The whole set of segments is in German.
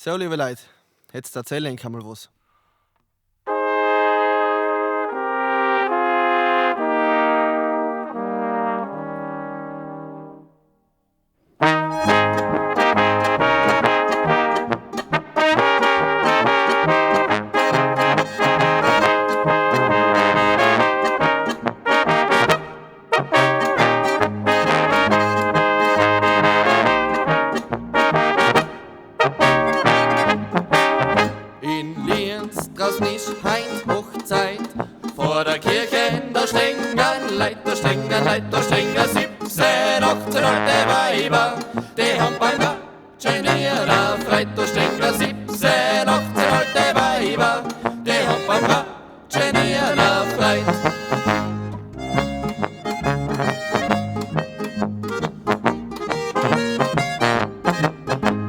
So, liebe Leute, jetzt erzähle ich einmal was. In Lienz draußen ist heint Hochzeit, vor der Kirche da stehen Leute, da stehen 17, 18 alte Weiber, die haben beim Ratschen ihrer Freit. Da stehen 17, 18 alte Weiber, die haben beim Ratschen ihrer Freit.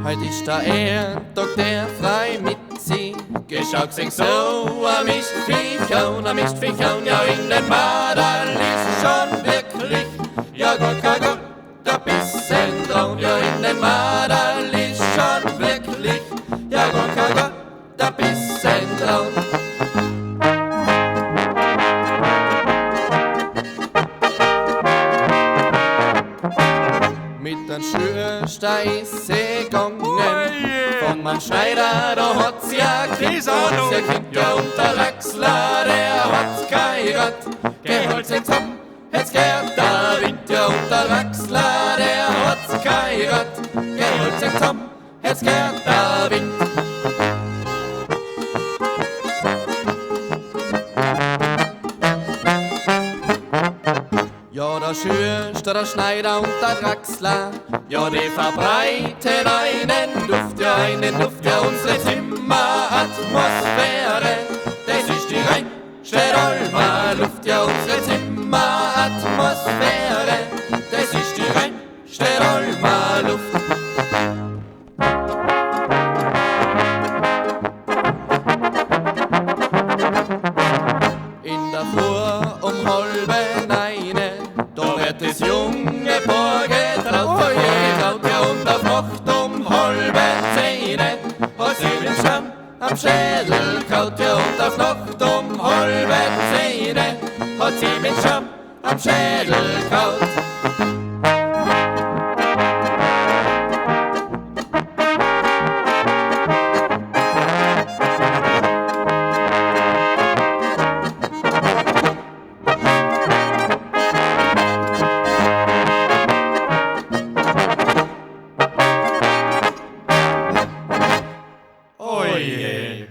Heut ist der Ehrentag, der frei mit sie geschaut sich so am Mistviechhauen, ja in den Madal ist schon wirklich, ja gar kein Gott, da bisschen Traum, ja in den Madal ist schon wirklich, ja gar kein Gott, da bisschen Traum. Mit den Schürster ist sie gegangen, von meinem Schneider, da hat's ja Kind, ja und der Wachsler, der hat's geheiratet, geholt sich zusammen, jetzt geht der Wind, ja und der Wachsler, der hat's geheiratet, geholt sich zusammen, jetzt geht der Wind. Ja, der Schürster, der Schneider und der Draxler, ja, die verbreiten einen Duft, ja, unsere Zimmeratmosphäre, das ist die reinste Almer Luft, ja, unsere Zimmeratmosphäre, das ist die reinste Almer Luft. In der Früh halben eine, da wird das junge Paar getraut, ja und auf Nacht halben 10, hat sie den Schwamm am Schädel kaut, ja und auf Nacht halben 10, hat sie den Schwamm am Schädel kaut. Oje.